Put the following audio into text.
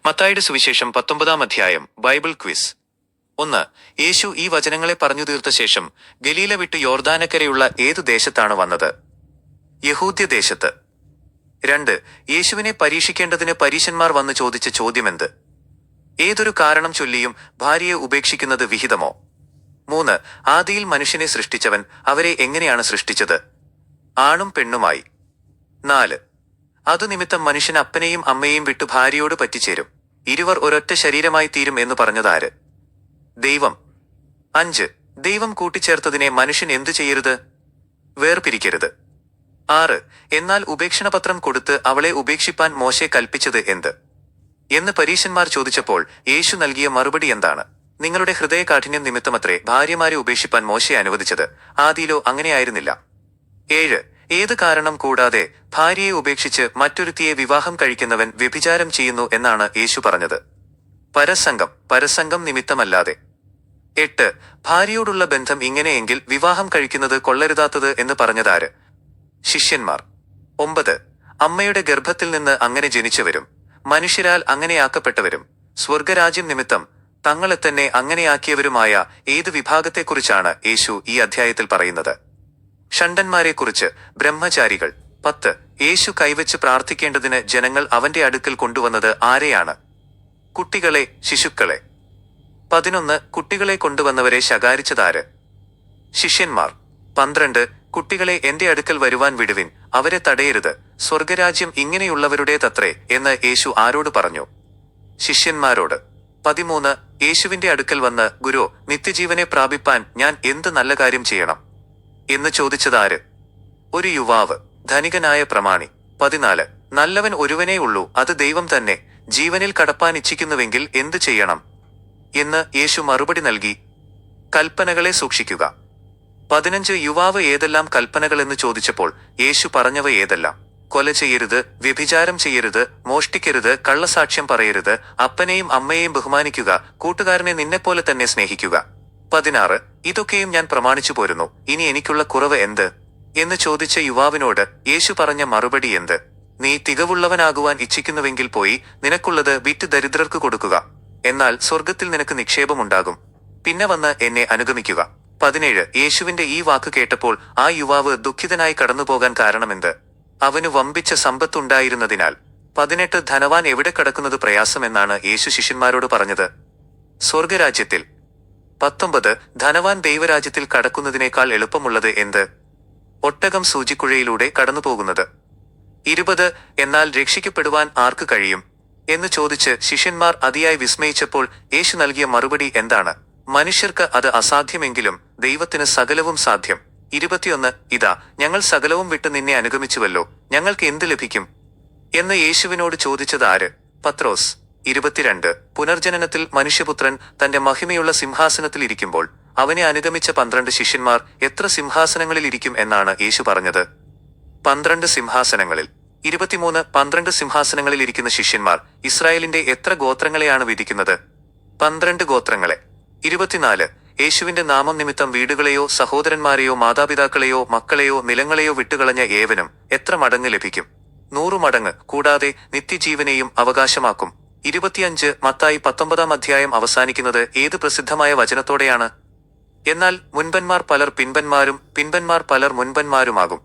മത്തായിയുടെ സുവിശേഷം 19 അധ്യായം. Bible quiz. 1. യേശു ഈ വചനങ്ങളെ പറഞ്ഞു തീർത്ത ശേഷം ഗലീല വിട്ട് യോർദാനക്കരെയുള്ള ഏതു ദേശത്താണ് വന്നത്? യഹൂദ്യ ദേശത്ത്. 2. യേശുവിനെ പരീക്ഷിക്കേണ്ടതിന് പരീശന്മാർ വന്ന് ചോദിച്ച ചോദ്യമെന്ത്? ഏതൊരു കാരണം ചൊല്ലിയും ഭാര്യയെ ഉപേക്ഷിക്കുന്നത് വിഹിതമോ? 3. ആദിയിൽ മനുഷ്യനെ സൃഷ്ടിച്ചവൻ അവരെ എങ്ങനെയാണ് സൃഷ്ടിച്ചത്? ആണും പെണ്ണുമായി. 4. അതുനിമിത്തം മനുഷ്യൻ അപ്പനെയും അമ്മയെയും വിട്ടു ഭാര്യയോട് പറ്റിച്ചേരും, ഇരുവർ ഒരൊറ്റ ശരീരമായി തീരും എന്ന് പറഞ്ഞതാര്? ദൈവം. 5. ദൈവം കൂട്ടിച്ചേർത്തതിനെ മനുഷ്യൻ എന്തു ചെയ്യരുത്? വേർപിരിക്കരുത്. 6. എന്നാൽ ഉപേക്ഷണപത്രം കൊടുത്ത് അവളെ ഉപേക്ഷിപ്പാൻ മോശെ കൽപ്പിച്ചത് എന്ത് എന്ന് പരീശന്മാർ ചോദിച്ചപ്പോൾ യേശു നൽകിയ മറുപടി എന്താണ്? നിങ്ങളുടെ ഹൃദയകാഠിന്യം നിമിത്തമത്രേ ഭാര്യമാരെ ഉപേക്ഷിപ്പാൻ മോശെ അനുവദിച്ചത്, ആദിയിലോ അങ്ങനെയായിരുന്നില്ല. 7. ഏത് കാരണം കൂടാതെ ഭാര്യയെ ഉപേക്ഷിച്ച് മറ്റൊരുത്തിയെ വിവാഹം കഴിക്കുന്നവൻ വ്യഭിചാരം ചെയ്യുന്നു എന്നാണ് യേശു പറഞ്ഞത്? പരസംഗം നിമിത്തമല്ലാതെ. 8. ഭാര്യയോടുള്ള ബന്ധം ഇങ്ങനെയെങ്കിൽ വിവാഹം കഴിക്കുന്നത് കൊള്ളരുതാത്തത് എന്ന് പറഞ്ഞതാര്? ശിഷ്യന്മാർ. 9. അമ്മയുടെ ഗർഭത്തിൽ നിന്ന് അങ്ങനെ ജനിച്ചവരും മനുഷ്യരാൽ അങ്ങനെയാക്കപ്പെട്ടവരും സ്വർഗരാജ്യം നിമിത്തം തങ്ങളെ തന്നെ അങ്ങനെയാക്കിയവരുമായ ഏത് വിഭാഗത്തെക്കുറിച്ചാണ് യേശു ഈ അധ്യായത്തിൽ പറയുന്നത്? ഷണ്ടന്മാരെക്കുറിച്ച്. ബ്രഹ്മചാരികൾ. 10. യേശു കൈവച്ച് പ്രാർത്ഥിക്കേണ്ടതിന് ജനങ്ങൾ അവന്റെ അടുക്കൽ കൊണ്ടുവന്നത് ആരെയാണ്? കുട്ടികളെ, ശിശുക്കളെ. 11. കുട്ടികളെ കൊണ്ടുവന്നവരെ ശകാരിച്ചതാര്? ശിഷ്യന്മാർ. 12. കുട്ടികളെ എന്റെ അടുക്കൽ വരുവാൻ വിടുവിൻ, അവരെ തടയരുത്, സ്വർഗരാജ്യം ഇങ്ങനെയുള്ളവരുടേതത്രേ എന്ന് യേശു ആരോട് പറഞ്ഞു? ശിഷ്യന്മാരോട്. 13. യേശുവിന്റെ അടുക്കൽ വന്ന്, ഗുരു, നിത്യജീവനെ പ്രാപിപ്പാൻ ഞാൻ എന്ത് നല്ല കാര്യം ചെയ്യണം എന്ന് ചോദിച്ചതാര്? ഒരു യുവാവ്, ധനികനായ പ്രമാണി. 14. നല്ലവൻ ഒരുവനേ ഉള്ളൂ, അത് ദൈവം തന്നെ. ജീവനിൽ കടപ്പാൻ ഇച്ഛിക്കുന്നുവെങ്കിൽ എന്തു ചെയ്യണം എന്ന് യേശു മറുപടി നൽകി, കൽപ്പനകളെ സൂക്ഷിക്കുക. 15. യുവാവ് ഏതെല്ലാം കൽപ്പനകളെന്ന് ചോദിച്ചപ്പോൾ യേശു പറഞ്ഞവ ഏതെല്ലാം? കൊല ചെയ്യരുത്, വ്യഭിചാരം ചെയ്യരുത്, മോഷ്ടിക്കരുത്, കള്ളസാക്ഷ്യം പറയരുത്, അപ്പനെയും അമ്മയെയും ബഹുമാനിക്കുക, കൂട്ടുകാരനെ നിന്നെപ്പോലെ തന്നെ സ്നേഹിക്കുക. 16. ഇതൊക്കെയും ഞാൻ പ്രമാണിച്ചു പോരുന്നു, ഇനി എനിക്കുള്ള കുറവ് എന്ത് എന്ന് ചോദിച്ച യുവാവിനോട് യേശു പറഞ്ഞ മറുപടി എന്ത്? നീ തികവുള്ളവനാകുവാൻ ഇച്ഛിക്കുന്നുവെങ്കിൽ പോയി നിനക്കുള്ളത് വിറ്റ് ദരിദ്രർക്ക് കൊടുക്കുക, എന്നാൽ സ്വർഗത്തിൽ നിനക്ക് നിക്ഷേപമുണ്ടാകും. പിന്നെ വന്ന് എന്നെ അനുഗമിക്കുക. 17. യേശുവിന്റെ ഈ വാക്ക് കേട്ടപ്പോൾ ആ യുവാവ് ദുഃഖിതനായി കടന്നുപോകാൻ കാരണമെന്ത്? അവനു വമ്പിച്ച സമ്പത്തുണ്ടായിരുന്നതിനാൽ. 18. ധനവാൻ എവിടെ കടക്കുന്നത് പ്രയാസമെന്നാണ് യേശു ശിഷ്യന്മാരോട് പറഞ്ഞത്? സ്വർഗരാജ്യത്തിൽ. 19. ധനവാൻ ദൈവരാജ്യത്തിൽ കടക്കുന്നതിനേക്കാൾ എളുപ്പമുള്ളത് എന്ത്? ഒട്ടകം സൂചിക്കുഴയിലൂടെ കടന്നുപോകുന്നത്. 20. എന്നാൽ രക്ഷിക്കപ്പെടുവാൻ ആർക്ക് കഴിയും എന്ന് ചോദിച്ച് ശിഷ്യന്മാർ അതിയായി വിസ്മയിച്ചപ്പോൾ യേശു നൽകിയ മറുപടി എന്താണ്? മനുഷ്യർക്ക് അത് അസാധ്യമെങ്കിലും ദൈവത്തിന് സകലവും സാധ്യം. 21. ഇതാ, ഞങ്ങൾ സകലവും വിട്ട് നിന്നെ അനുഗമിച്ചുവല്ലോ, ഞങ്ങൾക്ക് എന്ത് ലഭിക്കും എന്ന് യേശുവിനോട് ചോദിച്ചത് ആര്? പത്രോസ്. 22. പുനർജനനത്തിൽ മനുഷ്യപുത്രൻ തന്റെ മഹിമയുള്ള സിംഹാസനത്തിൽ ഇരിക്കുമ്പോൾ അവനെ അനുഗമിച്ച 12 ശിഷ്യന്മാർ എത്ര സിംഹാസനങ്ങളിൽ ഇരിക്കും എന്നാണ് യേശു പറഞ്ഞത്? 12 സിംഹാസനങ്ങളിൽ. 23. 12 സിംഹാസനങ്ങളിൽ ഇരിക്കുന്ന ശിഷ്യന്മാർ ഇസ്രായേലിന്റെ എത്ര ഗോത്രങ്ങളെയാണ് വിധിക്കുന്നത്? 12 ഗോത്രങ്ങളെ. 24. യേശുവിന്റെ നാമം നിമിത്തം വീടുകളെയോ സഹോദരന്മാരെയോ മാതാപിതാക്കളെയോ മക്കളെയോ നിലങ്ങളെയോ വിട്ടുകളഞ്ഞ ഏവനും എത്ര മടങ്ങ് ലഭിക്കും? 100 മടങ്ങ്, കൂടാതെ നിത്യജീവനെയും അവകാശമാക്കും. 25. മത്തായി 19 അധ്യായം അവസാനിക്കുന്നത് ഏത് പ്രസിദ്ധമായ വചനത്തോടെയാണ്? എന്നാൽ മുൻപന്മാർ പലർ പിൻപന്മാരും പിൻപന്മാർ പലർ മുൻപന്മാരുമാകും.